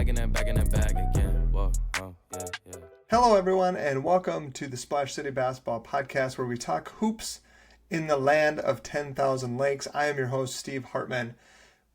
back in the bag again. Whoa, yeah, yeah. Hello, everyone, and welcome to the Splash City Basketball Podcast, where we talk hoops in the land of 10,000 lakes. I am your host, Steve Hartman.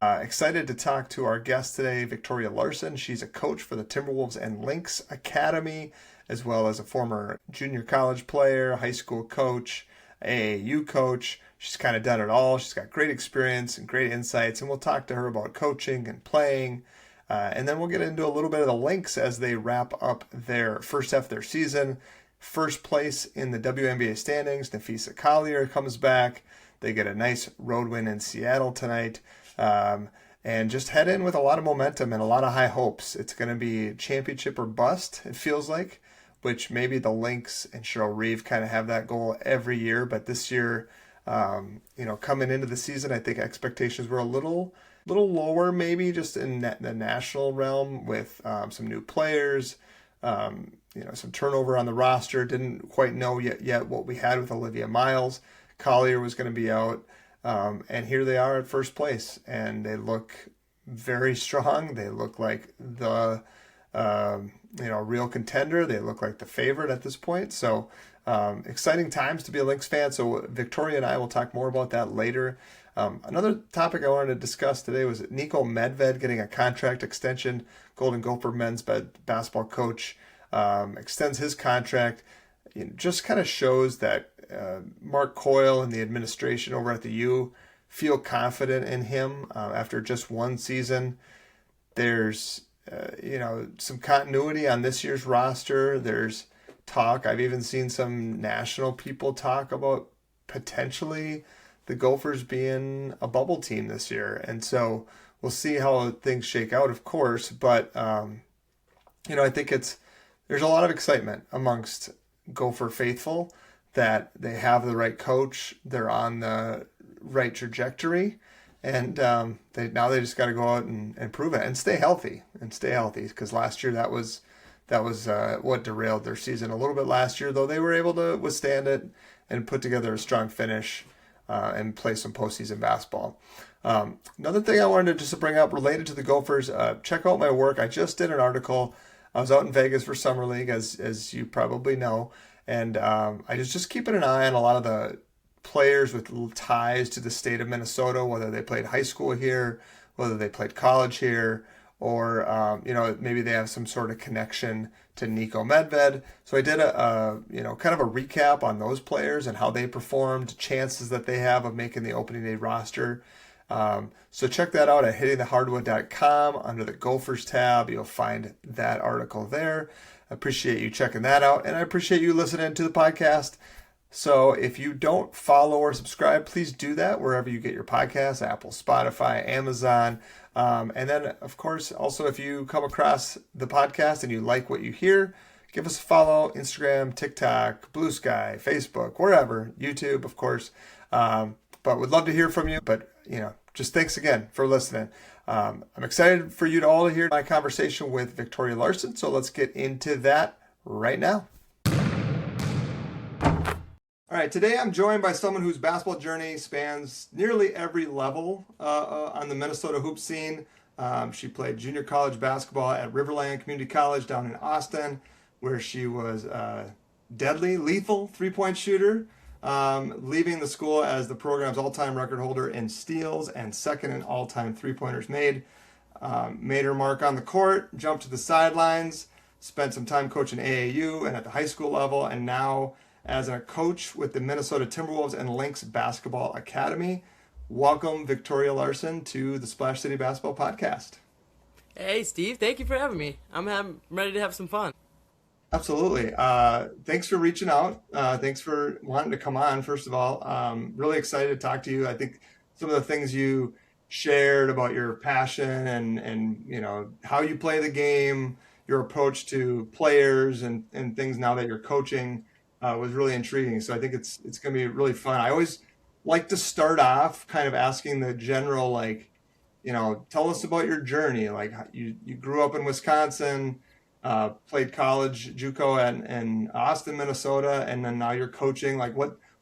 Excited to talk to our guest today, Victoria Larson. She's a coach for the Timberwolves and Lynx Academy, as well as a former junior college player, high school coach, AAU coach. She's kind of done it all. She's got great experience and great insights, and we'll talk to her about coaching and playing. And then we'll get into a little bit of the Lynx as they wrap up their first half of their season. First place in the WNBA standings, Nafisa Collier comes back. They get a nice road win in Seattle tonight. And just head in with a lot of momentum and a lot of high hopes. It's going to be championship or bust, it feels like, which maybe the Lynx and Cheryl Reeve kind of have that goal every year. But this year, coming into the season, I think expectations were a little lower, maybe just in the national realm with some new players, some turnover on the roster. Didn't quite know yet what we had with Olivia Miles. Collier was going to be out, and here they are at first place, and they look very strong. They look like the real contender. They look like the favorite at this point. So exciting times to be a Lynx fan. So Victoria and I will talk more about that later. Another topic I wanted to discuss today was Niko Medved getting a contract extension. Golden Gopher men's basketball coach extends his contract. It just kind of shows that Mark Coyle and the administration over at the U feel confident in him after just one season. There's some continuity on this year's roster. There's talk. I've even seen some national people talk about potentially the Gophers being a bubble team this year. And so we'll see how things shake out, of course. But, I think there's a lot of excitement amongst Gopher faithful that they have the right coach. They're on the right trajectory. And they just got to go out and prove it and stay healthy. Because last year that was what derailed their season a little bit last year, though they were able to withstand it and put together a strong finish and play some postseason basketball. Another thing I wanted to just bring up related to the Gophers, check out my work. I just did an article. I was out in Vegas for Summer League, as you probably know, and I was just keeping an eye on a lot of the players with ties to the state of Minnesota, whether they played high school here, whether they played college here, or maybe they have some sort of connection to Niko Medved. So I did a kind of a recap on those players and how they performed, chances that they have of making the opening day roster. So check that out at hittingthehardwood.com under the Gophers tab. You'll find that article there. I appreciate you checking that out, and I appreciate you listening to the podcast. So if you don't follow or subscribe, please do that wherever you get your podcasts, Apple, Spotify, Amazon. And then, of course, also if you come across the podcast and you like what you hear, give us a follow, Instagram, TikTok, Blue Sky, Facebook, wherever, YouTube, of course. But would love to hear from you. But, just thanks again for listening. I'm excited for you to all hear my conversation with Victoria Larson. So let's get into that right now. All right, today I'm joined by someone whose basketball journey spans nearly every level on the Minnesota hoop scene. She played junior college basketball at Riverland Community College down in Austin, where she was a deadly, lethal three-point shooter, leaving the school as the program's all-time record holder in steals and second in all-time three-pointers made. Made her mark on the court, jumped to the sidelines, spent some time coaching AAU and at the high school level, and now as a coach with the Minnesota Timberwolves and Lynx Basketball Academy. Welcome, Victoria Larson, to the Splash City Basketball Podcast. Hey, Steve. Thank you for having me. I'm ready to have some fun. Absolutely. Thanks for reaching out. Thanks for wanting to come on, first of all. Really excited to talk to you. I think some of the things you shared about your passion and how you play the game, your approach to players and things now that you're coaching, was really intriguing. So I think it's going to be really fun. I always like to start off kind of asking the general, tell us about your journey. Like you grew up in Wisconsin, played college, JUCO in Austin, Minnesota, and then now you're coaching. Like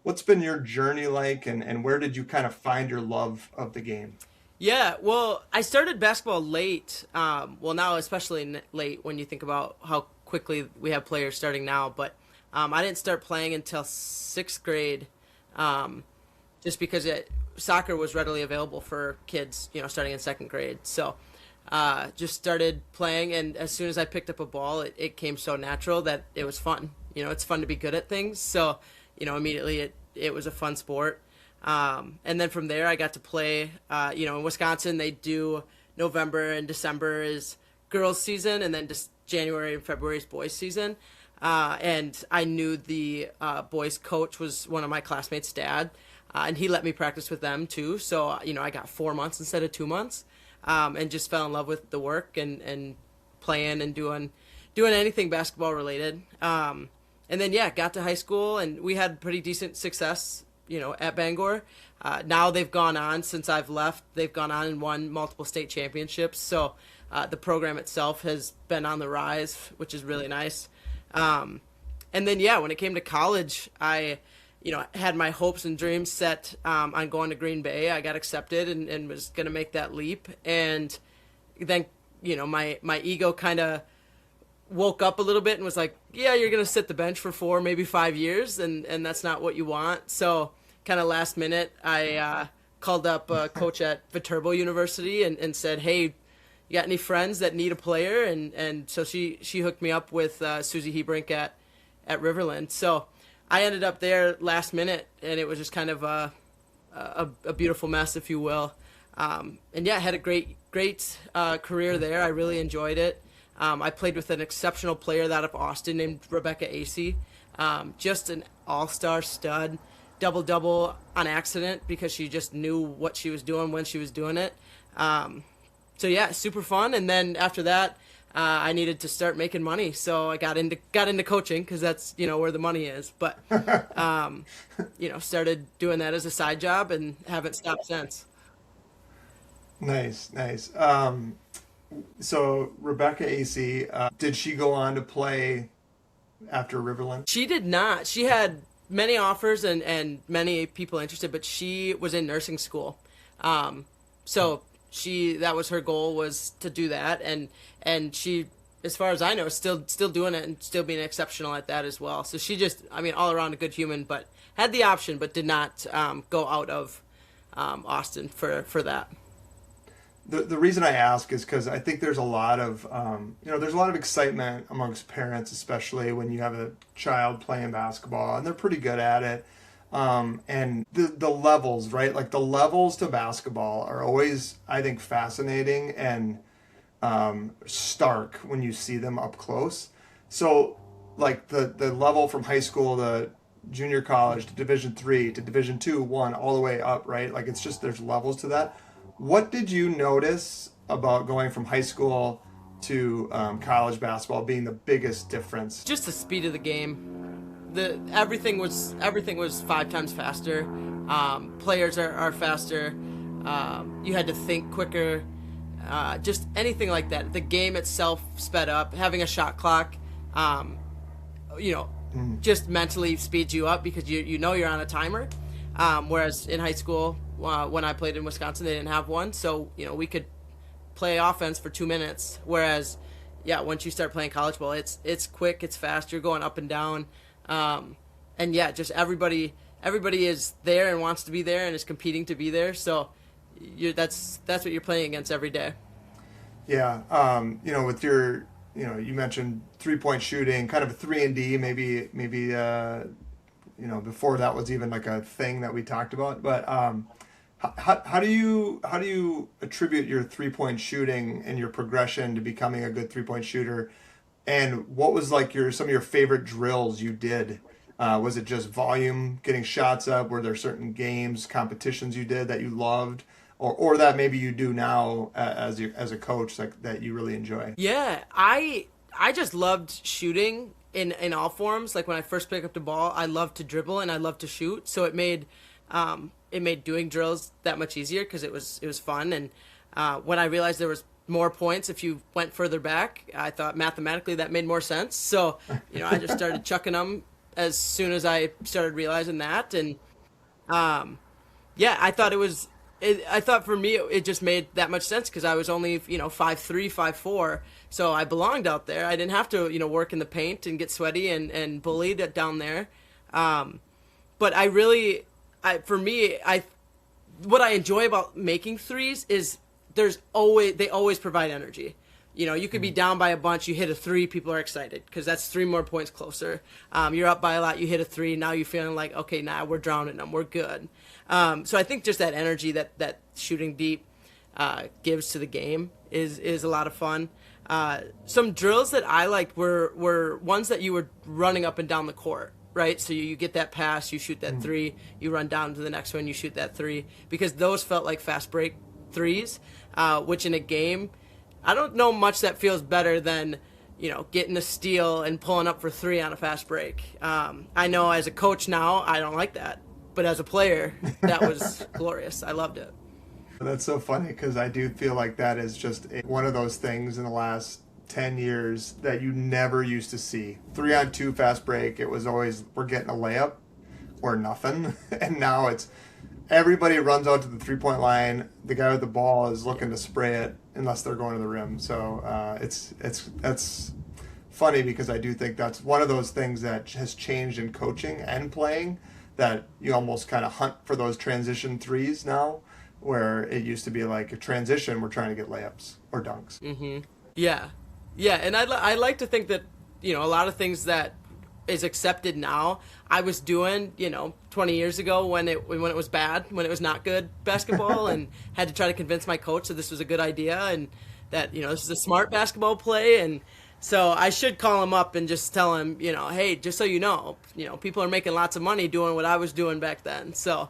what's been your journey like, and where did you kind of find your love of the game? Yeah, well, I started basketball late. Well, now especially late when you think about how quickly we have players starting now. But I didn't start playing until sixth grade, um, just because soccer was readily available for kids, starting in second grade. So just started playing, and as soon as I picked up a ball, it came so natural that it was fun. It's fun to be good at things. So, immediately it was a fun sport. And then from there, I got to play. In Wisconsin, they do November and December is girls' season, and then just January and February is boys' season. And I knew the boys' coach was one of my classmates' dad, and he let me practice with them too. So, I got 4 months instead of 2 months, and just fell in love with the work and playing and doing anything basketball related. And then, yeah, got to high school, and we had pretty decent success at Bangor. Now they've gone on, since I've left, they've gone on and won multiple state championships. So the program itself has been on the rise, which is really nice. And then, yeah, when it came to college, I, had my hopes and dreams set on going to Green Bay. I got accepted and was going to make that leap. And then, my ego kind of woke up a little bit and was like, yeah, you're going to sit the bench for 4, maybe 5 years, and that's not what you want. So kind of last minute, I called up a coach at Viterbo University and said, hey, you got any friends that need a player? And so she hooked me up with Susie Hebrink at Riverland. So I ended up there last minute, and it was just kind of a beautiful mess, if you will. And yeah, I had a great career there. I really enjoyed it. I played with an exceptional player out of Austin named Rebecca Acey, just an all-star stud, double-double on accident because she just knew what she was doing when she was doing it. So yeah, super fun. And then after that, I needed to start making money, so I got into coaching because that's where the money is. But started doing that as a side job and haven't stopped since. Nice, nice. So Rebecca Acey, did she go on to play after Riverland? She did not. She had many offers and many people interested, but she was in nursing school. So that was her goal, was to do that, and she, as far as I know, is still doing it and still being exceptional at that as well. So she just, all around a good human, but had the option, but did not go out of Austin for that. The reason I ask is because I think there's a lot of there's a lot of excitement amongst parents, especially when you have a child playing basketball and they're pretty good at it. And the levels, right? Like the levels to basketball are always, I think, fascinating and stark when you see them up close. So like the level from high school to junior college to Division 3 to Division 2, 1, all the way up, right? Like it's just, there's levels to that. What did you notice about going from high school to college basketball being the biggest difference? Just the speed of the game. Everything was 5 times faster. Players are faster. You had to think quicker. Just anything like that. The game itself sped up. Having a shot clock, just mentally speeds you up because you're on a timer. Whereas in high school, when I played in Wisconsin, they didn't have one, so we could play offense for 2 minutes. Whereas, yeah, once you start playing college ball, it's quick, it's fast, you're going up and down, and yeah, just everybody is there and wants to be there and is competing to be there. So that's what you're playing against every day. Yeah, with your you mentioned 3-point shooting, kind of a 3-and-D, maybe before that was even like a thing that we talked about. But how do you attribute your 3-point shooting and your progression to becoming a good 3-point shooter? And what was like some of your favorite drills you did? Was it just volume, getting shots up? Were there certain games, competitions you did that you loved, or that maybe you do now as a coach, like that you really enjoy? Yeah, I just loved shooting in all forms. Like when I first picked up the ball, I loved to dribble and I loved to shoot. So it made doing drills that much easier because it was fun. And when I realized there was more points if you went further back, I thought mathematically that made more sense. So I just started chucking them as soon as I started realizing that. And yeah, I thought it was I thought for me it just made that much sense because I was only 5'3", 5'4", so I belonged out there. I didn't have to work in the paint and get sweaty and bullied down there. But what I enjoy about making threes is they always provide energy. You could be down by a bunch, you hit a three, people are excited because that's 3 more points closer. You're up by a lot, you hit a three, now you're feeling like, okay, now we're drowning them, we're good. So I think just that energy that shooting deep gives to the game is a lot of fun. Some drills that I liked were ones that you were running up and down the court, right? So you get that pass, you shoot that three, you run down to the next one, you shoot that three, because those felt like fast break threes, which in a game, I don't know much that feels better than, getting a steal and pulling up for three on a fast break. I know as a coach now, I don't like that. But as a player, that was glorious. I loved it. That's so funny because I do feel like that is just one of those things in the last 10 years that you never used to see. 3-on-2 fast break, it was always we're getting a layup or nothing. And now it's everybody runs out to the 3-point line. The guy with the ball is looking to spray it unless they're going to the rim. So that's funny because I do think that's one of those things that has changed in coaching and playing, that you almost kind of hunt for those transition threes now, where it used to be like a transition, we're trying to get layups or dunks. Mm-hmm. Yeah. And I like to think that, a lot of things that is accepted now, I was doing, 20 years ago when it was bad, when it was not good basketball, and had to try to convince my coach that this was a good idea and that, this is a smart basketball play. And so I should call him up and just tell him, hey, just so you know, people are making lots of money doing what I was doing back then. So,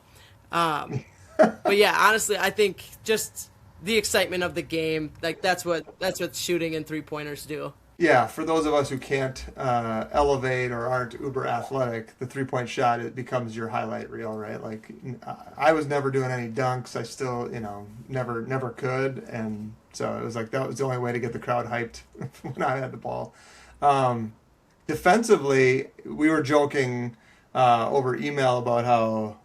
but yeah, honestly, I think just the excitement of the game, like that's what shooting and 3-pointers do. Yeah, for those of us who can't elevate or aren't uber athletic, the 3-point shot, it becomes your highlight reel, right? Like I was never doing any dunks. I still, never could. And so it was like that was the only way to get the crowd hyped when I had the ball. Defensively, we were joking over email about how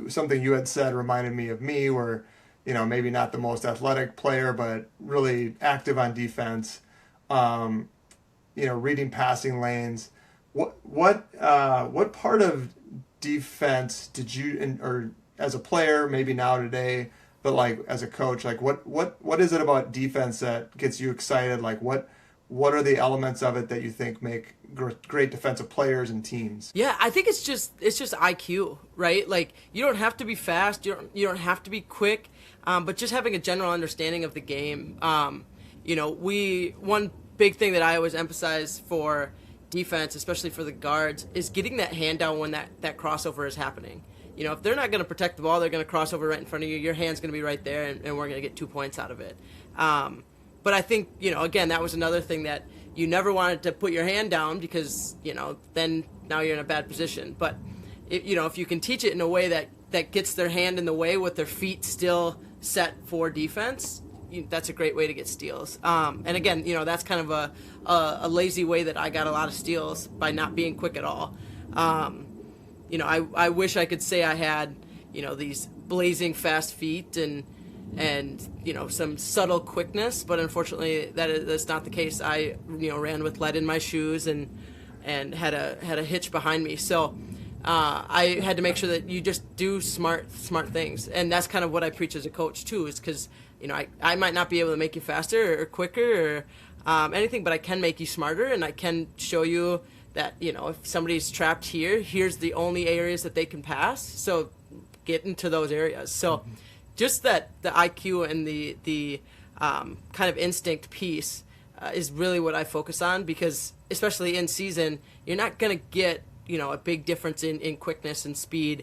something you had said reminded me of me, where, maybe not the most athletic player, but really active on defense. Reading passing lanes. What part of defense did you, or as a player, maybe now today, but like as a coach, like what is it about defense that gets you excited? Like what are the elements of it that you think make great defensive players and teams? Yeah, I think it's just IQ, right? Like you don't have to be fast, you don't have to be quick, but just having a general understanding of the game. One big thing that I always emphasize for defense, especially for the guards, is getting that hand down when that crossover is happening. If they're not going to protect the ball, they're going to cross over right in front of you. Your hand's going to be right there, and we're going to get 2 points out of it. But I think, again, that was another thing that you never wanted to put your hand down because, then now you're in a bad position. But, if you can teach it in a way that gets their hand in the way with their feet still set for defense, that's a great way to get steals. And again, that's kind of a lazy way that I got a lot of steals, by not being quick at all. I wish I could say I had, these blazing fast feet and some subtle quickness, but unfortunately that's not the case. I ran with lead in my shoes and had a hitch behind me. So I had to make sure that you just do smart things, and that's kind of what I preach as a coach too. Is because I might not be able to make you faster or quicker or anything, but I can make you smarter, and I can show you that if somebody's trapped here's the only areas that they can pass. So get into those areas. So just that the IQ and the kind of instinct piece is really what I focus on, because especially in season, you're not going to get a big difference in quickness and speed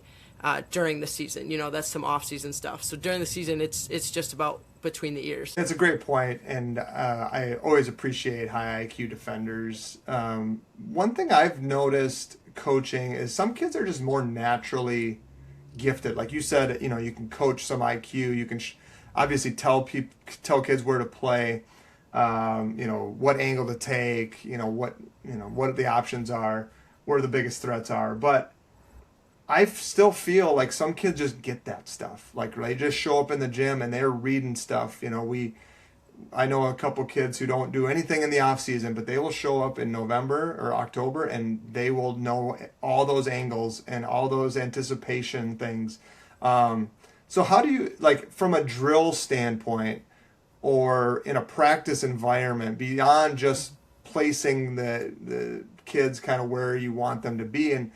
during the season. That's some off-season stuff. So during the season, it's just about between the ears. That's a great point, and I always appreciate high IQ defenders. One thing I've noticed coaching is some kids are just more naturally gifted. Like you said, you can coach some IQ. You can obviously tell kids where to play, what angle to take, what the options are, where the biggest threats are. But I still feel like some kids just get that stuff. Like they just show up in the gym and they're reading stuff. I know a couple kids who don't do anything in the off season, but they will show up in November or October and they will know all those angles and all those anticipation things. So how do you, like, from a drill standpoint or in a practice environment, beyond just placing the kids kind of where you want them to be, and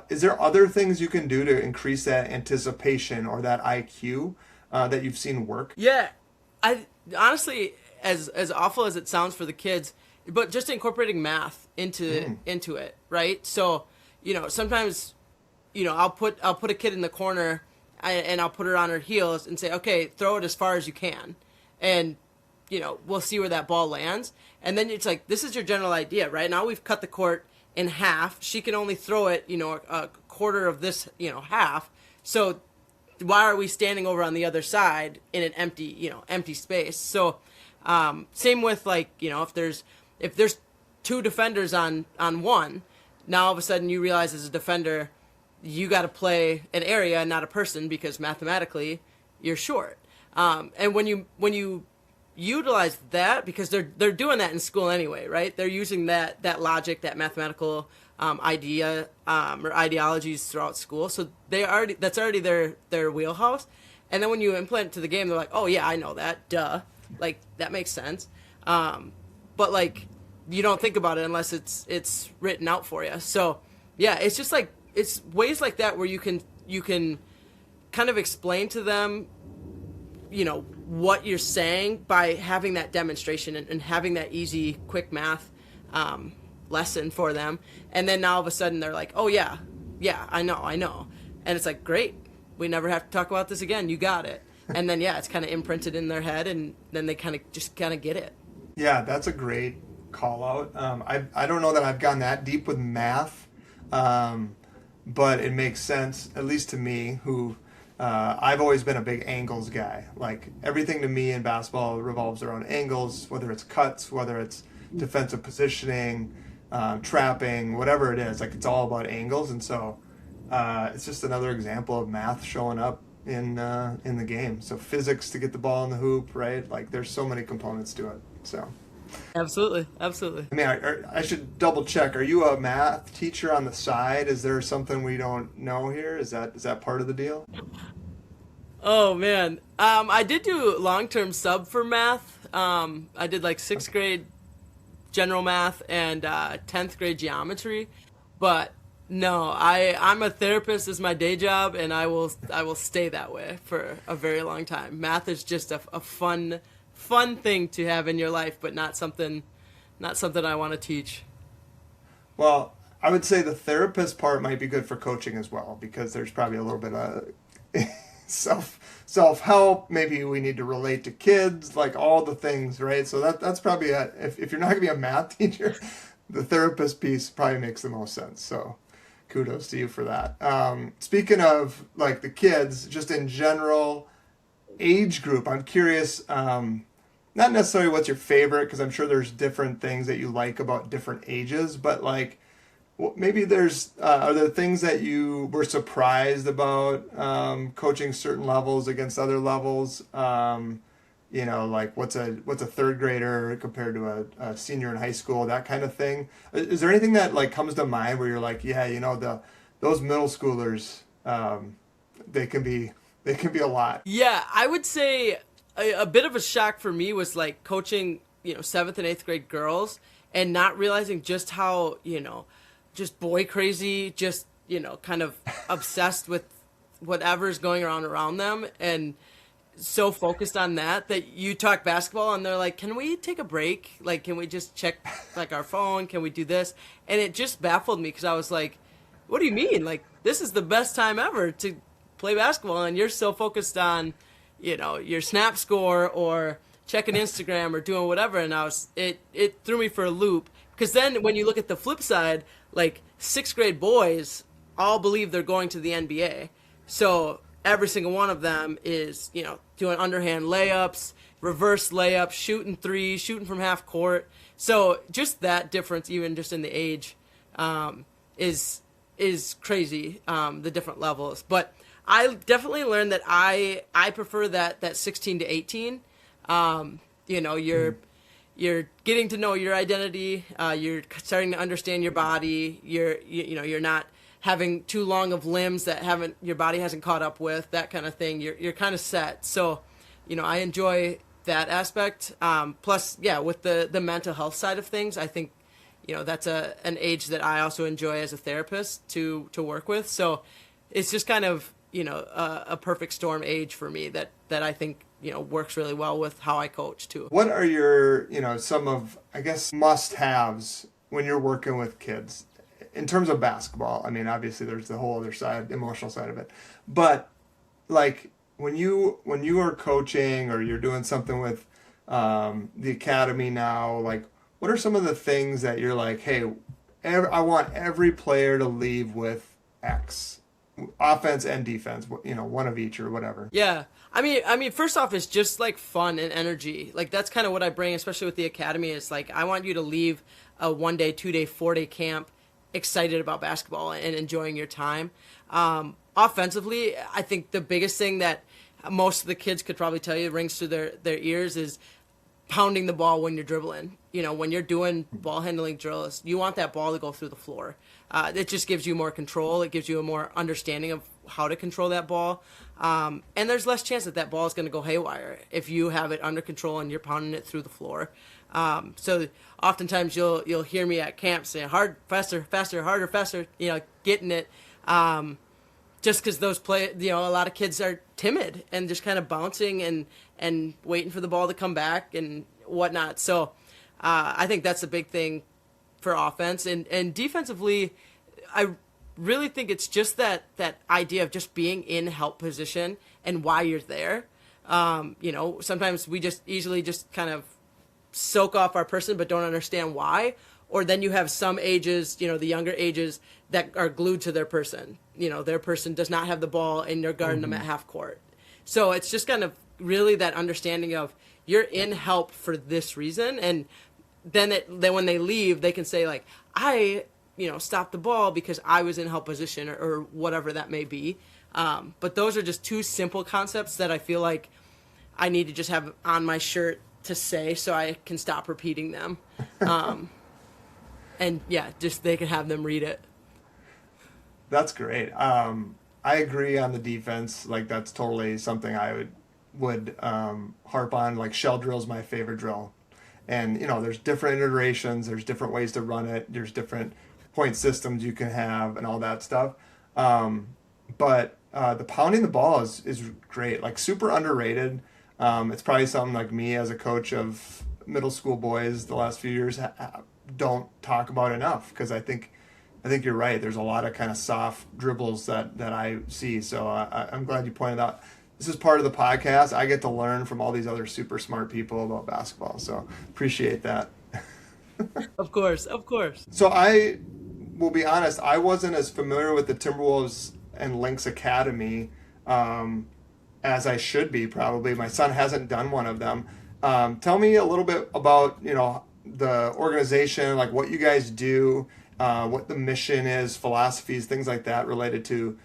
is there other things you can do to increase that anticipation or that IQ that you've seen work? Yeah, I honestly, as awful as it sounds for the kids, but just incorporating math into it, right? So, sometimes, I'll put a kid in the corner and I'll put her on her heels and say, okay, throw it as far as you can, and we'll see where that ball lands. And then it's like, this is your general idea, right? Now we've cut the court in half. She can only throw it, a quarter of this, half. So why are we standing over on the other side in an empty space? So same with, like, if there's two defenders on one, now all of a sudden you realize as a defender you got to play an area and not a person because mathematically you're short. And when you utilize that, because they're doing that in school anyway, right? They're using that logic, that mathematical idea or ideologies throughout school. So that's already their wheelhouse. And then when you implement it to the game, they're like, oh yeah, I know that, duh, like that makes sense. But like you don't think about it unless it's written out for you. So yeah, it's just like, it's ways like that where you can kind of explain to them, what you're saying by having that demonstration and having that easy, quick math lesson for them. And then now all of a sudden they're like, oh yeah, I know. And it's like, great, we never have to talk about this again. You got it. And then, yeah, it's kind of imprinted in their head, and then they kind of get it. Yeah, that's a great call out. I don't know that I've gone that deep with math, but it makes sense, at least to me, who I've always been a big angles guy. Like, everything to me in basketball revolves around angles, whether it's cuts, whether it's defensive positioning, trapping, whatever it is. Like, it's all about angles. And so it's just another example of math showing up in the game. So physics to get the ball in the hoop, right? Like, there's so many components to it. So Absolutely. I mean, I should double check. Are you a math teacher on the side? Is there something we don't know here? Is that part of the deal? Oh man, I did do long-term sub for math. I did like 6th grade general math and 10th grade geometry, but no, I'm a therapist as my day job, and I will stay that way for a very long time. Math is just a fun thing to have in your life, but not something I want to teach. Well, I would say the therapist part might be good for coaching as well, because there's probably a little bit of self-help. Maybe we need to relate to kids, like all the things, right? So that's probably if you're not going to be a math teacher, the therapist piece probably makes the most sense. So kudos to you for that. Speaking of like the kids, just in general, age group, I'm curious, not necessarily what's your favorite, because I'm sure there's different things that you like about different ages, but like maybe are there things that you were surprised about coaching certain levels against other levels? Like what's a third grader compared to a senior in high school, that kind of thing. Is there anything that like comes to mind where you're like, yeah, those middle schoolers, they can be a lot. Yeah, I would say a bit of a shock for me was like coaching, 7th and 8th grade girls and not realizing just how, just boy crazy, just, kind of obsessed with whatever's going on around them, and so focused on that you talk basketball and they're like, can we take a break? Like, can we just check like our phone? Can we do this? And it just baffled me, because I was like, what do you mean? Like, this is the best time ever to play basketball, and you're so focused on, your snap score or checking Instagram or doing whatever. And it threw me for a loop, because then when you look at the flip side, like 6th grade boys all believe they're going to the NBA. So every single one of them is, doing underhand layups, reverse layups, shooting threes, shooting from half court. So just that difference, even just in the age, is is crazy, the different levels. But I definitely learned that I prefer that 16 to 18. You're getting to know your identity. You're starting to understand your body. You're not having too long of limbs that your body hasn't caught up with, that kind of thing. You're kind of set. So, I enjoy that aspect. Plus, with the mental health side of things, I think, that's an age that I also enjoy as a therapist to work with. So it's just kind of, a perfect storm age for me that I think, works really well with how I coach too. What are your, some of, I guess, must-haves when you're working with kids in terms of basketball? I mean, obviously there's the whole other side, emotional side of it. But like when you are coaching or you're doing something with the academy now, like what are some of the things that you're like, hey, I want every player to leave with X? Offense and defense, one of each or whatever. Yeah. I mean, first off, it's just like fun and energy. Like that's kind of what I bring, especially with the academy, is like, I want you to leave a 1 day, 2 day, 4 day camp excited about basketball and enjoying your time. Offensively, I think the biggest thing that most of the kids could probably tell you rings through their ears is pounding the ball when you're dribbling. When you're doing ball handling drills, you want that ball to go through the floor. It just gives you more control. It gives you a more understanding of how to control that ball. And there's less chance that ball is going to go haywire if you have it under control and you're pounding it through the floor. So oftentimes you'll hear me at camp saying hard, faster, faster, harder, faster, getting it. Just because a lot of kids are timid and just kind of bouncing and waiting for the ball to come back and whatnot. So I think that's a big thing for offense. And defensively, I really think it's just that idea of just being in help position and why you're there. Sometimes we just easily just kind of soak off our person but don't understand why. Or then you have some ages, the younger ages, that are glued to their person. Their person does not have the ball and they're guarding them at half court. So it's just kind of really that understanding of you're in help for this reason. And then when they leave, they can say like, I, stopped the ball because I was in help position or whatever that may be. But those are just two simple concepts that I feel like I need to just have on my shirt to say so I can stop repeating them. And just they can have them read it. That's great. I agree on the defense. Like that's totally something I would harp on. Like shell drill is my favorite drill. And, there's different iterations. There's different ways to run it. There's different point systems you can have and all that stuff. But the pounding the ball is great, like super underrated. It's probably something like me as a coach of middle school boys the last few years don't talk about enough because I think you're right. There's a lot of kind of soft dribbles that I see. So I'm glad you pointed out. This is part of the podcast. I get to learn from all these other super smart people about basketball. So appreciate that. Of course. So I will be honest, I wasn't as familiar with the Timberwolves and Lynx Academy as I should be probably. My son hasn't done one of them. Tell me a little bit about, the organization, like what you guys do, what the mission is, philosophies, things like that related to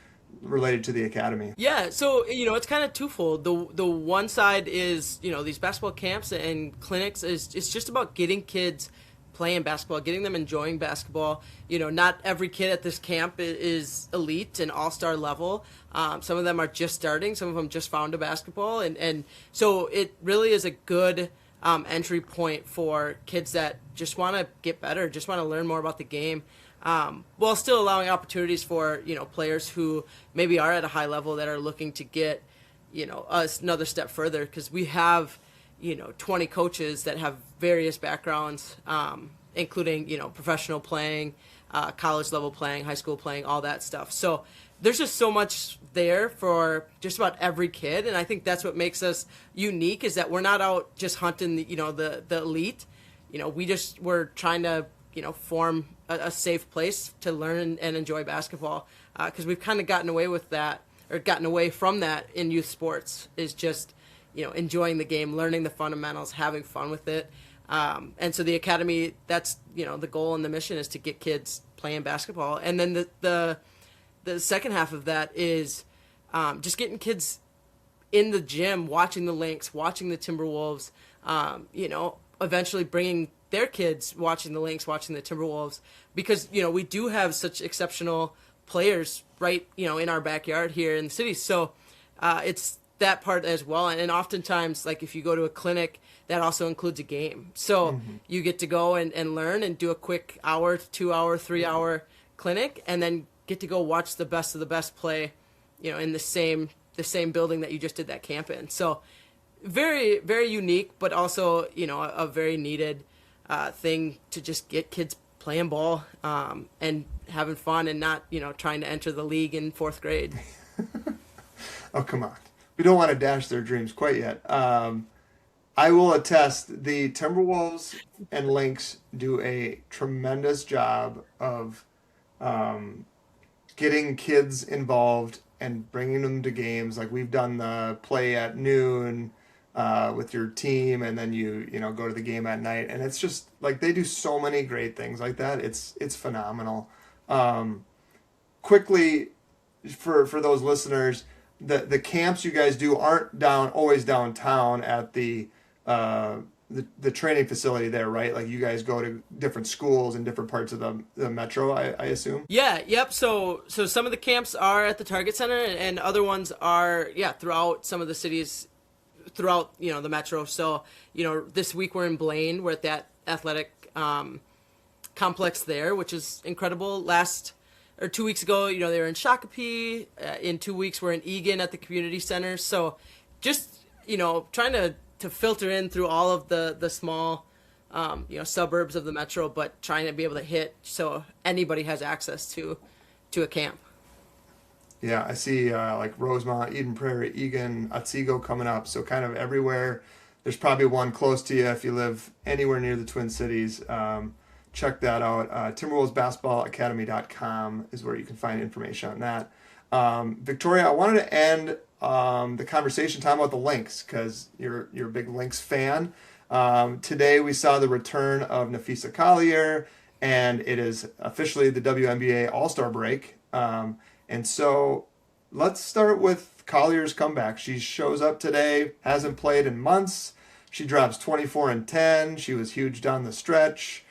the academy. Yeah, so it's kind of twofold. The one side is these basketball camps and clinics it's just about getting kids playing basketball, getting them enjoying basketball. Not every kid at this camp is elite and all-star level. Some of them are just starting. Some of them just found a basketball, and so it really is a good entry point for kids that just want to get better, just want to learn more about the game. While still allowing opportunities for, players who maybe are at a high level that are looking to get, us another step further. Because we have, 20 coaches that have various backgrounds, including, professional playing, college level playing, high school playing, all that stuff. So there's just so much there for just about every kid. And I think that's what makes us unique is that we're not out just hunting, the elite. We're trying to, form a safe place to learn and enjoy basketball because we've kind of gotten away from that in youth sports is just, enjoying the game, learning the fundamentals, having fun with it. And so the academy, that's, the goal and the mission is to get kids playing basketball. And then the second half of that is just getting kids in the gym, watching the Lynx, watching the Timberwolves, eventually bringing their kids watching the Lynx, watching the Timberwolves, because, we do have such exceptional players right, in our backyard here in the city. So it's that part as well. And oftentimes, like if you go to a clinic, that also includes a game. So you get to go and learn and do a quick hour, 2 hour, 3 hour clinic, and then get to go watch the best of the best play, in the same building that you just did that camp in. So very, very unique, but also, a very needed thing to just get kids playing ball and having fun and not, trying to enter the league in 4th grade. Oh, come on. We don't want to dash their dreams quite yet. I will attest the Timberwolves and Lynx do a tremendous job of getting kids involved and bringing them to games. Like we've done the play at noon with your team, and then you go to the game at night, and it's just like they do so many great things like that. It's phenomenal. Quickly, for those listeners, the camps you guys do aren't always downtown at the training facility there, right? Like you guys go to different schools in different parts of the metro, I assume? Yeah, yep. So some of the camps are at the Target Center, and other ones are, throughout some of the cities throughout, the metro. So, this week we're in Blaine. We're at that athletic complex there, which is incredible. 2 weeks ago, they were in Shakopee. In 2 weeks, we're in Eagan at the community center. So just, trying to filter in through all of the small, suburbs of the metro, but trying to be able to hit so anybody has access to a camp. Yeah, I see like Rosemont, Eden Prairie, Eagan, Otsego coming up. So kind of everywhere. There's probably one close to you if you live anywhere near the Twin Cities. Check that out. TimberwolvesBasketballAcademy.com is where you can find information on that. Victoria, I wanted to end the conversation talking about the Lynx because you're a big Lynx fan. Today we saw the return of Napheesa Collier, and it is officially the WNBA All-Star break. And so let's start with Collier's comeback. She shows up today, hasn't played in months. She drops 24 and 10. She was huge down the stretch.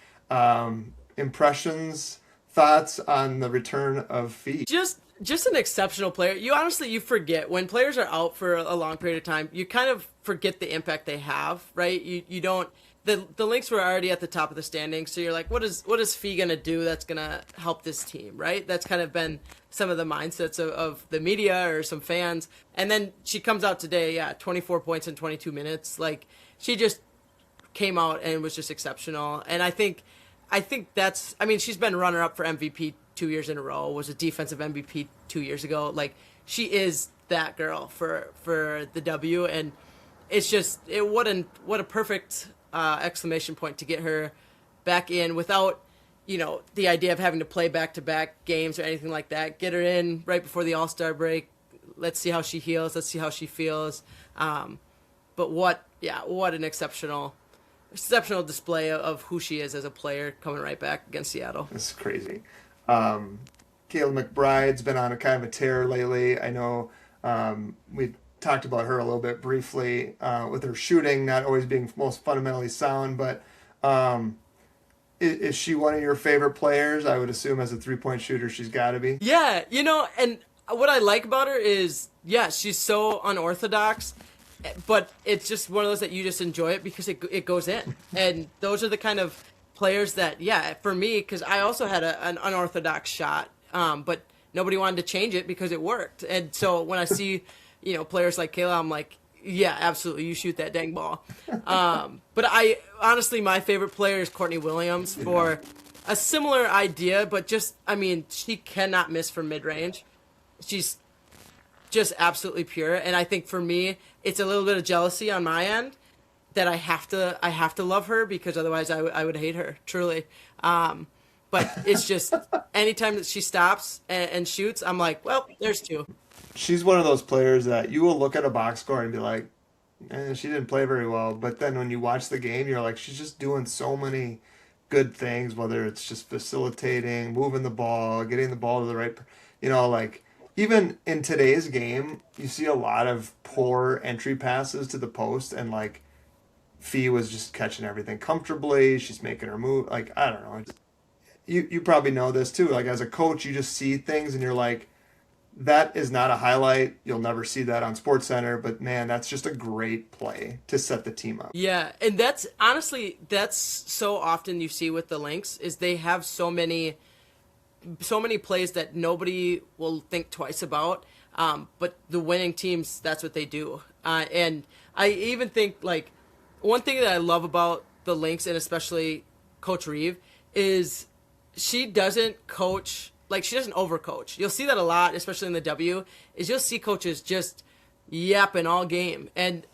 Impressions, thoughts on the return of Fee? Just an exceptional player. You forget when players are out for a long period of time, you kind of forget the impact they have, right? You don't. The Lynx were already at the top of the standings, so you're like, what is Fee gonna do that's gonna help this team, right? That's kind of been some of the mindsets of the media or some fans. And then she comes out today, 24 points in 22 minutes. Like she just came out and was just exceptional. And I think that's, she's been runner-up for MVP 2 years in a row, was a defensive MVP 2 years ago. Like she is that girl for the W, and it's just what a perfect exclamation point to get her back in without the idea of having to play back-to-back games or anything like that. Get her in right before the All-Star break. Let's see how she heals. Let's see how she feels. But what an exceptional display of who she is as a player coming right back against Seattle. This is crazy. Kayla McBride's been on a kind of a tear lately. I know we talked about her a little bit briefly with her shooting not always being most fundamentally sound, but is she one of your favorite players? I would assume as a three-point shooter she's got to be. Yeah, and what I like about her is, she's so unorthodox, but it's just one of those that you just enjoy it because it goes in. And those are the kind of players that, for me, because I also had an unorthodox shot, but nobody wanted to change it because it worked. And so when I see, players like Kayla, I'm like, yeah, absolutely, you shoot that dang ball. But I honestly, my favorite player is Courtney Williams for a similar idea, but just, she cannot miss from mid-range. She's just absolutely pure. And I think for me, it's a little bit of jealousy on my end that I have to love her because otherwise I would hate her, truly. But it's just anytime that she stops and shoots, I'm like, well, there's two. She's one of those players that you will look at a box score and be like, she didn't play very well. But then when you watch the game, you're like, she's just doing so many good things, whether it's just facilitating, moving the ball, getting the ball to the right, like even in today's game, you see a lot of poor entry passes to the post, and like Fee was just catching everything comfortably. She's making her move. Like, I don't know. You probably know this too. Like as a coach, you just see things and you're like, that is not a highlight. You'll never see that on SportsCenter, but man, that's just a great play to set the team up. Yeah, and that's honestly, that's so often you see with the Lynx is they have so many plays that nobody will think twice about. But the winning teams, that's what they do. And I even think like one thing that I love about the Lynx and especially Coach Reeve is she doesn't coach. Like, she doesn't overcoach. You'll see that a lot, especially in the W, is you'll see coaches just yapping all game. And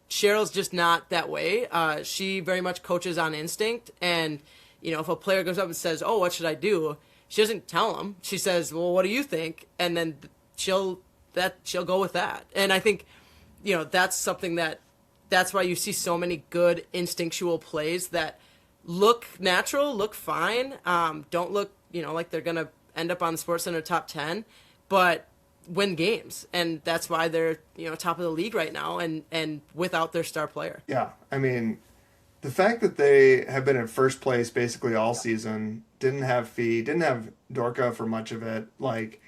Cheryl's just not that way. She very much coaches on instinct. And, if a player goes up and says, oh, what should I do? She doesn't tell them. She says, well, what do you think? And then she'll go with that. And I think, that's something that's why you see so many good instinctual plays that look natural, look fine, don't look, like they're going to end up on the SportsCenter top 10, but win games. And that's why they're, top of the league right now and without their star player. Yeah. I mean, the fact that they have been in first place basically all season, didn't have Fee, didn't have Dorka for much of it. Like,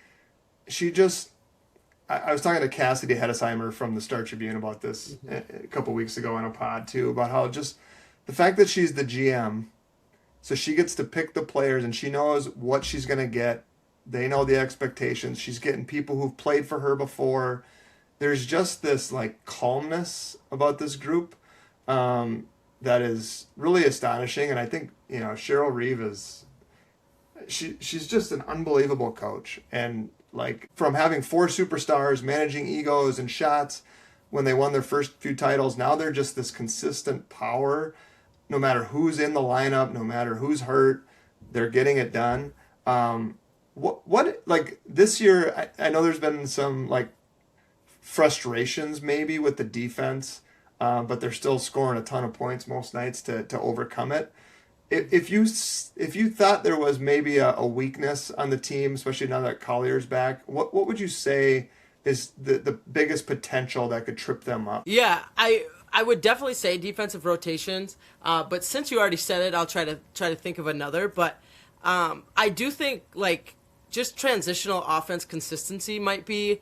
she just, I was talking to Cassidy Hedesheimer from the Star Tribune about this a couple weeks ago on a pod too, about how just the fact that she's the GM, so she gets to pick the players and she knows what she's going to get. They know the expectations. She's getting people who've played for her before. There's just this like calmness about this group that is really astonishing. And I think, Cheryl Reeve she's just an unbelievable coach. And like from having 4 superstars, managing egos and shots when they won their first few titles, now they're just this consistent power. No matter who's in the lineup, no matter who's hurt, they're getting it done. What like this year, I know there's been some like frustrations maybe with the defense, but they're still scoring a ton of points most nights to overcome it. If you thought there was maybe a weakness on the team, especially now that Collier's back, what would you say is the biggest potential that could trip them up? Yeah, I would definitely say defensive rotations, but since you already said it, I'll try to think of another. But I do think like just transitional offense consistency might be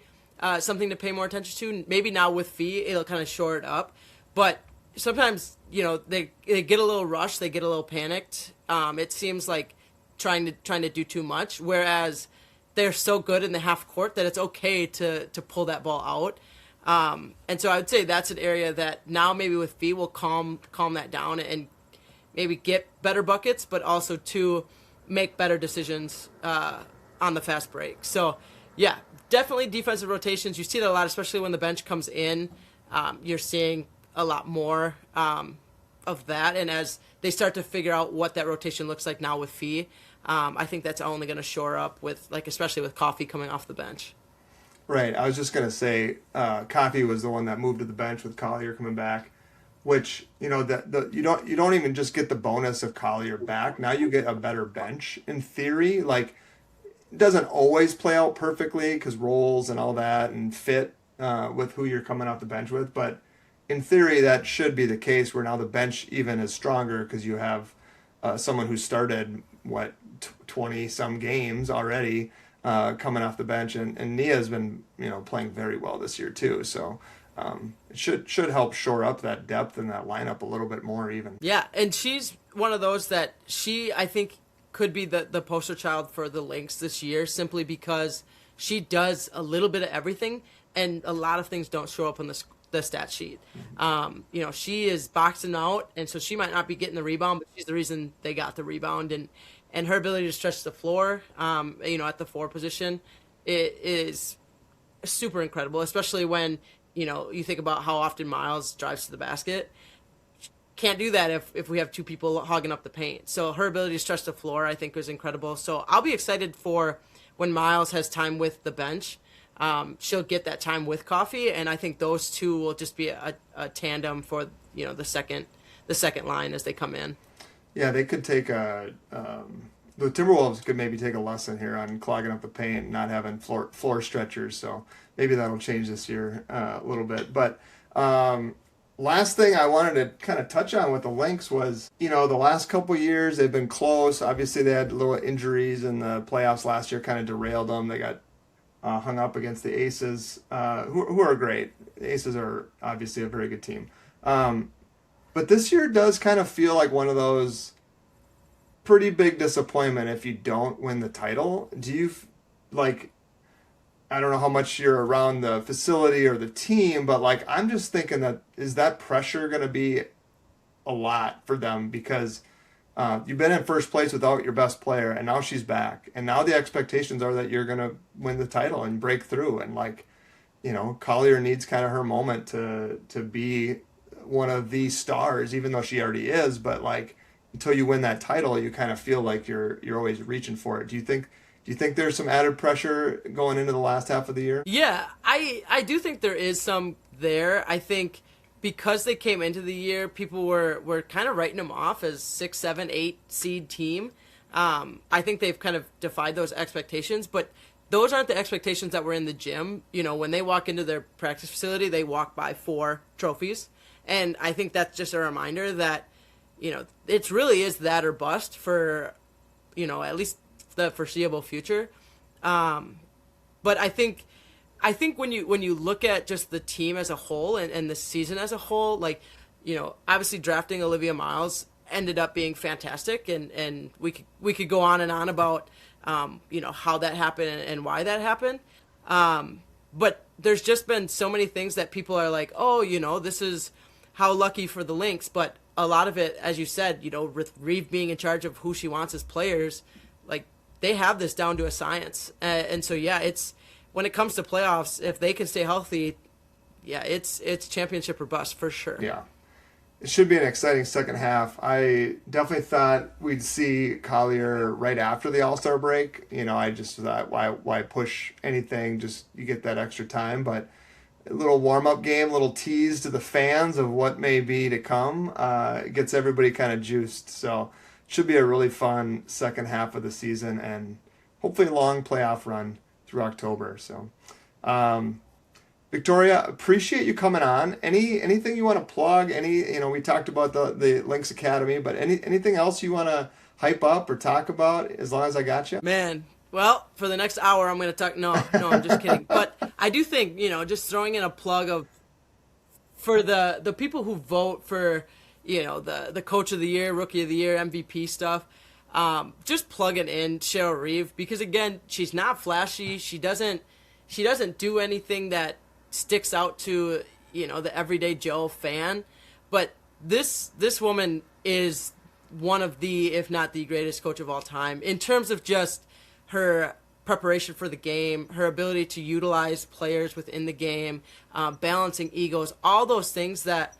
something to pay more attention to. Maybe now with Fee, it'll kind of shore it up. But sometimes they get a little rushed, they get a little panicked. It seems like trying to do too much, whereas they're so good in the half court that it's okay to pull that ball out. And so I would say that's an area that now maybe with Fee will calm that down and maybe get better buckets, but also to make better decisions on the fast break. So yeah, definitely defensive rotations. You see that a lot, especially when the bench comes in. You're seeing a lot more of that. And as they start to figure out what that rotation looks like now with Fee, I think that's only going to shore up with especially with Coffee coming off the bench. Right. I was just going to say Coffee was the one that moved to the bench with Collier coming back, which, you don't even just get the bonus of Collier back. Now you get a better bench in theory. Like, it doesn't always play out perfectly because roles and all that and fit with who you're coming off the bench with. But in theory, that should be the case where now the bench even is stronger because you have someone who started, 20-some games already coming off the bench. And Nia's been, playing very well this year too. So it should help shore up that depth in that lineup a little bit more even. Yeah, and she's one of those that I think, could be the poster child for the Lynx this year simply because she does a little bit of everything and a lot of things don't show up on the stat sheet. Mm-hmm. She is boxing out, and so she might not be getting the rebound, but she's the reason they got the rebound. And her ability to stretch the floor, at the 4 position, it is super incredible, especially when, you think about how often Miles drives to the basket. Can't do that if we have 2 people hogging up the paint. So her ability to stretch the floor, I think, was incredible. So I'll be excited for when Miles has time with the bench. she'll get that time with Coffee, and I think those two will just be a tandem for the second line as they come in. Yeah, they could take the Timberwolves could maybe take a lesson here on clogging up the paint, not having floor stretchers. So maybe that'll change this year a little bit. But last thing I wanted to kind of touch on with the Lynx was, the last couple years they've been close. Obviously, they had little injuries in the playoffs last year, kind of derailed them. They got hung up against the Aces, who are great. The Aces are obviously a very good team. But this year does kind of feel like one of those pretty big disappointment if you don't win the title. Do you, I don't know how much you're around the facility or the team, but I'm just thinking is that pressure going to be a lot for them because you've been in first place without your best player and now she's back. And now the expectations are that you're going to win the title and break through. And Collier needs kind of her moment to be one of these stars, even though she already is, but until you win that title, you kind of feel like you're always reaching for it. Do you think there's some added pressure going into the last half of the year? Yeah, I do think there is some there. I think because they came into the year, people were kind of writing them off as 6, 7, 8 seed team. I think they've kind of defied those expectations, but those aren't the expectations that were in the gym. When they walk into their practice facility, they walk by 4 trophies. And I think that's just a reminder that, it really is that or bust for, at least the foreseeable future. But I think when you look at just the team as a whole and the season as a whole, obviously drafting Olivia Miles ended up being fantastic, and we could go on and on about how that happened and why that happened. But there's just been so many things that people are like, oh, this is how lucky for the Lynx, but a lot of it, as you said, with Reeve being in charge of who she wants as players, they have this down to a science. And so, yeah, it's when it comes to playoffs, if they can stay healthy, yeah, it's championship or bust for sure. Yeah. It should be an exciting second half. I definitely thought we'd see Collier right after the All-Star break. I just thought, why push anything? Just you get that extra time, but a little warm-up game, a little tease to the fans of what may be to come. It gets everybody kind of juiced. So it should be a really fun second half of the season and hopefully a long playoff run through October. So, Victoria, appreciate you coming on. Anything you want to plug? We talked about the Lynx Academy, but anything else you want to hype up or talk about as long as I got you? Man. Well, for the next hour, I'm going to talk. No, I'm just kidding. But I do think, just throwing in a plug for the people who vote for, the coach of the year, rookie of the year, MVP stuff, just plug it in Cheryl Reeve, because again, she's not flashy. She doesn't do anything that sticks out to, the everyday Joe fan. But this woman is one of the, if not the greatest coach of all time in terms of just her preparation for the game, her ability to utilize players within the game, balancing egos, all those things that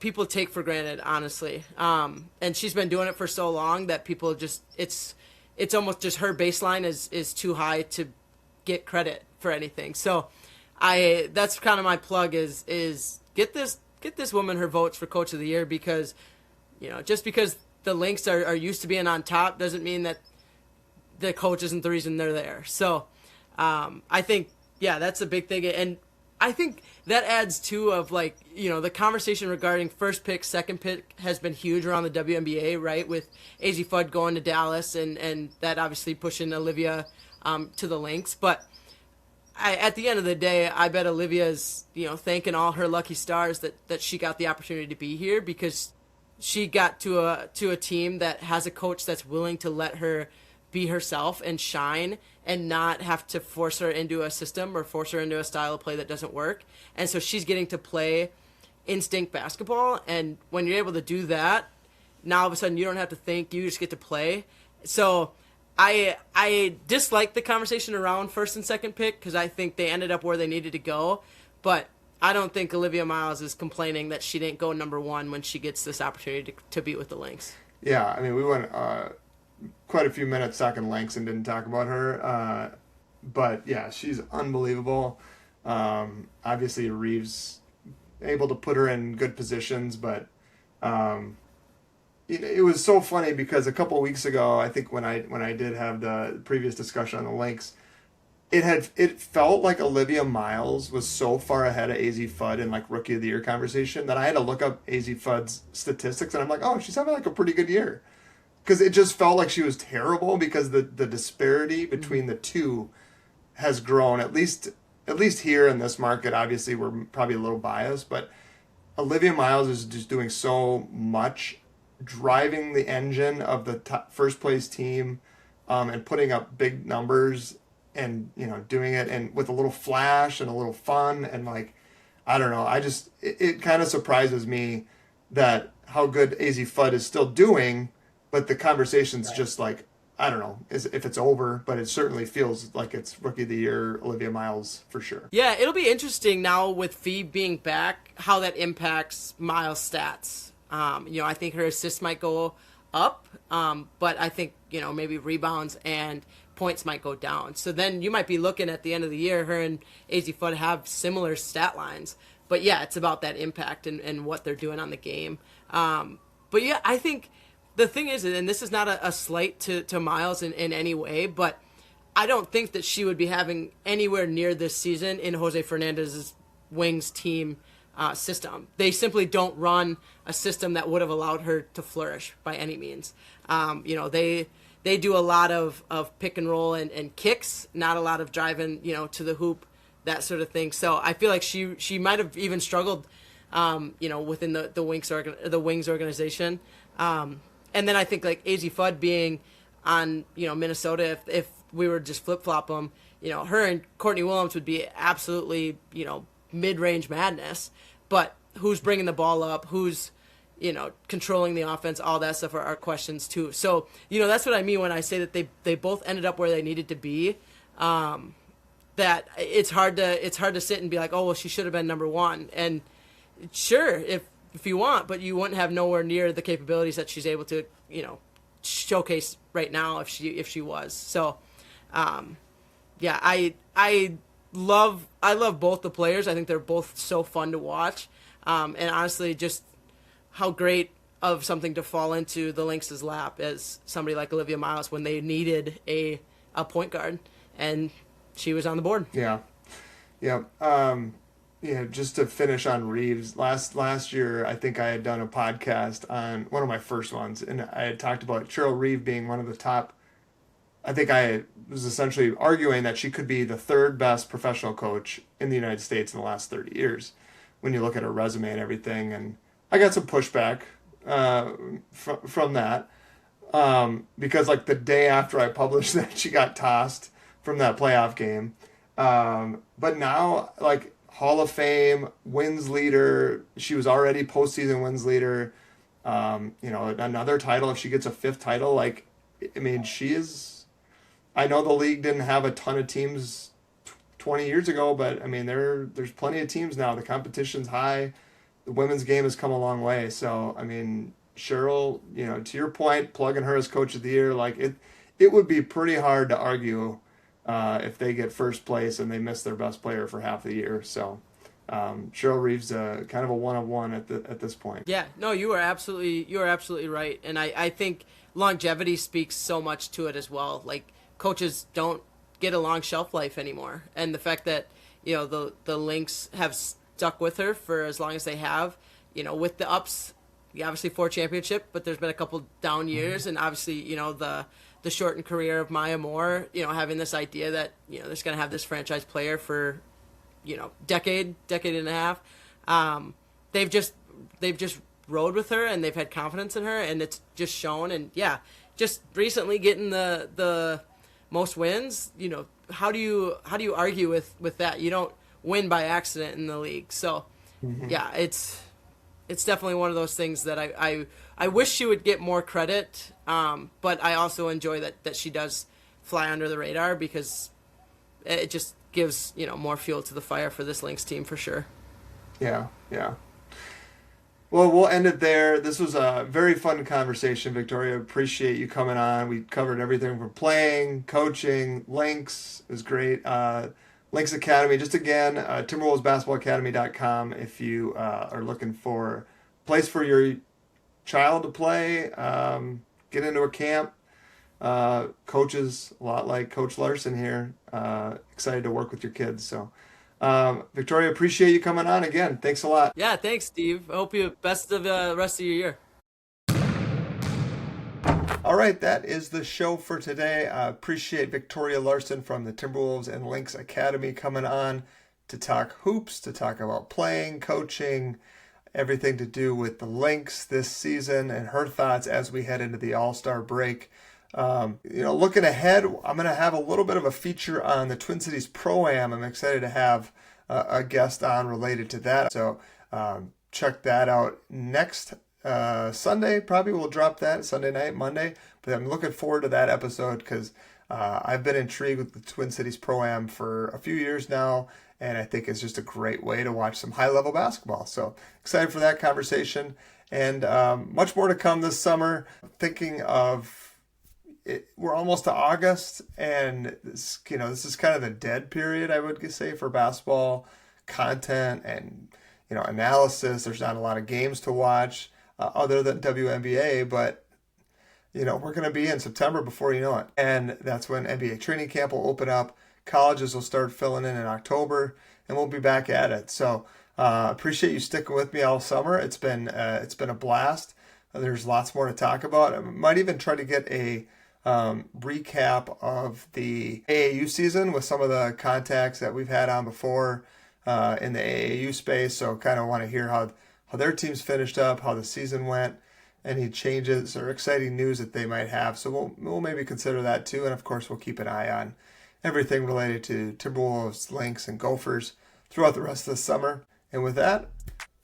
people take for granted, honestly. And she's been doing it for so long that people just, it's almost just her baseline is too high to get credit for anything. So that's kind of my plug is get this woman her votes for coach of the year, because, just because the Lynx are used to being on top doesn't mean that the coach isn't the reason they're there. So I think, yeah, that's a big thing. And I think that adds to of the conversation regarding first pick, second pick has been huge around the WNBA, right? With AZ Fudd going to Dallas and that obviously pushing Olivia to the Lynx. But at the end of the day, I bet Olivia's, thanking all her lucky stars that she got the opportunity to be here, because she got to a team that has a coach that's willing to let her be herself and shine and not have to force her into a system or force her into a style of play that doesn't work. And so she's getting to play instinct basketball. And when you're able to do that, now all of a sudden you don't have to think, you just get to play. So I dislike the conversation around first and second pick, because I think they ended up where they needed to go. But I don't think Olivia Miles is complaining that she didn't go number 1 when she gets this opportunity to be with the Lynx. Yeah, I mean, we went quite a few minutes talking Lynx and didn't talk about her. But yeah, she's unbelievable. Obviously, Reeves able to put her in good positions, but it was so funny because a couple of weeks ago, I think when I did have the previous discussion on the Lynx, it felt like Olivia Miles was so far ahead of AZ Fudd in like Rookie of the Year conversation that I had to look up AZ Fudd's statistics, and I'm like, oh, she's having like a pretty good year, because it just felt like she was terrible because the disparity between the two has grown, at least here in this market. Obviously, we're probably a little biased, but Olivia Miles is just doing so much, driving the engine of the first place team, and putting up big numbers, and doing it and with a little flash and a little fun, and like, I don't know, it kind of surprises me that how good AZ Fudd is still doing, but the conversation's just like, I don't know if it's over, but it certainly feels like it's Rookie of the Year Olivia Miles for sure. Yeah, it'll be interesting now with Fee being back, how that impacts Miles' stats. I think her assists might go up, but I think, maybe rebounds and points might go down. So then you might be looking at the end of the year, her and AZ Fudd have similar stat lines. But yeah, it's about that impact and what they're doing on the game. But yeah, I think the thing is, and this is not a slight to Miles in any way, but I don't think that she would be having anywhere near this season in Jose Fernandez's Wings team system. They simply don't run a system that would have allowed her to flourish by any means. They do a lot of pick and roll and kicks, not a lot of driving, to the hoop, that sort of thing. So I feel like she might have even struggled, within the Wings organization. And then I think like AZ Fudd being on, Minnesota, if we were just flip-flop them, her and Courtney Williams would be absolutely, mid-range madness. But who's bringing the ball up, who's, controlling the offense, all that stuff are questions too. So, that's what I mean when I say that they both ended up where they needed to be. That it's hard to sit and be like, oh, well, she should have been number one. And sure, if you want, but you wouldn't have nowhere near the capabilities that she's able to, showcase right now if she was. So, yeah, I love both the players. I think they're both so fun to watch. And honestly, just how great of something to fall into the Lynx's lap as somebody like Olivia Miles when they needed a point guard, and she was on the board. Yeah. Just to finish on Reeves, last year I think I had done a podcast on one of my first ones, and I had talked about Cheryl Reeve being one of the top. I think I was essentially arguing that she could be the third best professional coach in the United States in the last 30 years when you look at her resume and everything. And I got some pushback from that because like the day after I published that, she got tossed from that playoff game. But now, like, Hall of Fame, wins leader, she was already postseason wins leader. Another title, if she gets a fifth title, like, I mean, she is, I know the league didn't have a ton of teams 20 years ago, but I mean, there's plenty of teams now. The competition's high. The women's game has come a long way. So, I mean, Cheryl, to your point, plugging her as Coach of the Year, like, it would be pretty hard to argue if they get first place and they miss their best player for half the year. So Cheryl Reeves kind of a one-on-one at this point. Yeah, no, you are absolutely right. And I think longevity speaks so much to it as well. Like, coaches don't get a long shelf life anymore. And the fact that, the Lynx have stuck with her for as long as they have, with the ups, obviously 4 championship, but there's been a couple down years. Mm-hmm. And obviously, the shortened career of Maya Moore, having this idea that, there's going to have this franchise player for, decade and a half. They've just rode with her, and they've had confidence in her, and it's just shown. And yeah, just recently getting the most wins, how do you argue with that? You don't win by accident in the league. So mm-hmm. Yeah, it's definitely one of those things that I wish she would get more credit, but I also enjoy that she does fly under the radar, because it just gives, more fuel to the fire for this Lynx team for sure. Yeah. Well, we'll end it there. This was a very fun conversation, Victoria. Appreciate you coming on. We covered everything from playing, coaching, Lynx. It was great. Lynx Academy, just again, TimberwolvesBasketballAcademy.com if you are looking for a place for your child to play, get into a camp. Coaches, a lot like Coach Larson here, excited to work with your kids. So, Victoria, appreciate you coming on again. Thanks a lot. Yeah, thanks, Steve. I hope you best of the rest of your year. All right, that is the show for today. I appreciate Victoria Larson from the Timberwolves and Lynx Academy coming on to talk hoops, to talk about playing, coaching, everything to do with the Lynx this season, and her thoughts as we head into the All-Star break. Looking ahead, I'm going to have a little bit of a feature on the Twin Cities Pro-Am. I'm excited to have a guest on related to that. So check that out next Sunday. Probably we'll drop that Sunday night, Monday. But I'm looking forward to that episode because I've been intrigued with the Twin Cities Pro-Am for a few years now. And I think it's just a great way to watch some high-level basketball. So excited for that conversation. And much more to come this summer. Thinking of we're almost to August, and this is kind of the dead period, I would say, for basketball content and analysis. There's not a lot of games to watch other than WNBA, but we're going to be in September before you know it, and that's when NBA training camp will open up. Colleges will start filling in October, and we'll be back at it. So appreciate you sticking with me all summer. It's been a blast. There's lots more to talk about. I might even try to get a recap of the AAU season with some of the contacts that we've had on before in the AAU space. So kind of want to hear how their teams finished up, how the season went, any changes or exciting news that they might have. So we'll maybe consider that too. And of course, we'll keep an eye on everything related to Timberwolves, Lynx, and Gophers throughout the rest of the summer. And with that,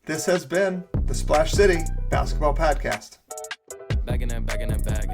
this has been the Splash City Basketball Podcast. Back in that bag.